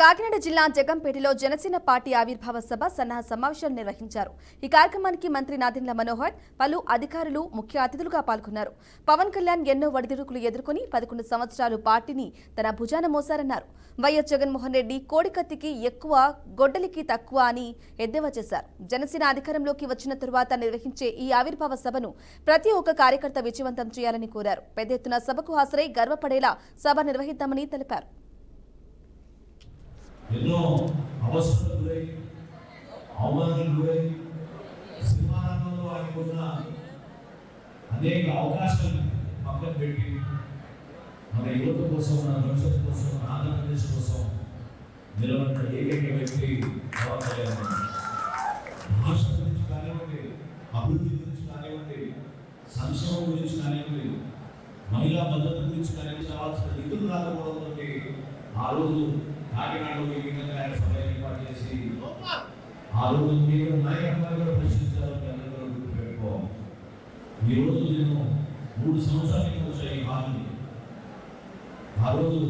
కాకినాడ జిల్లా జగంపేటలో జనసేన పార్టీ ఆవిర్భావ సభ సన్నాహ సమావేశాలు నిర్వహించారు. ఈ కార్యక్రమానికి మంత్రి నాదెండ్ల మనోహర్, పలు అధికారులు ముఖ్య అతిథులుగా పాల్గొన్నారు. పవన్ కళ్యాణ్ ఎన్నో ఒడిదుడుకులు ఎదుర్కొని 11 సంవత్సరాలు పార్టీని తన భుజాన మోసారన్నారు. వైఎస్ జగన్మోహన్ రెడ్డి కోడికత్తికి ఎక్కువ, గొడ్డలికి తక్కువ అని ఎద్దేవా చేశారు. జనసేన అధికారంలోకి వచ్చిన తరువాత నిర్వహించే ఈ ఆవిర్భావ సభను ప్రతి ఒక్క కార్యకర్త విజయవంతం చేయాలని కోరారు. పెద్ద ఎత్తున సభకు హాజరై గర్వపడేలా సభ నిర్వహిద్దామని తెలిపారు. ఎన్నో అవసరాలు గురై అవమానాలు గురై సినిమారంగంలో ఆయనకున్న అనేక అవకాశాలు పక్కన పెట్టి మన యువత కోసం, మన భవిష్యత్తు కోసం, మన ఆంధ్రప్రదేశ్ కోసం నిలబడిన ఏకైక వ్యక్తి పవన్ కళ్యాణ్. భాష గురించి కానివ్వండి, అభివృద్ధి గురించి కానివ్వండి, సంక్షేమం గురించి కానివ్వండి, మహిళా భద్రత గురించి కానివ్వండి, కావాల్సిన నిధులు రాకపోవడంతో ఆ రోజు కాకినాడలో ఈ విధంగా ఆయన సభ ఏర్పాటు చేసి ఆ రోజు మీరు నాయకత్వాన్ని ప్రశ్నించాలని అందరూ గుర్తుపెట్టుకోవాలి. ఈ రోజు నేను 3 సంవత్సరాల కింద ఈ హామీ ఆ రోజు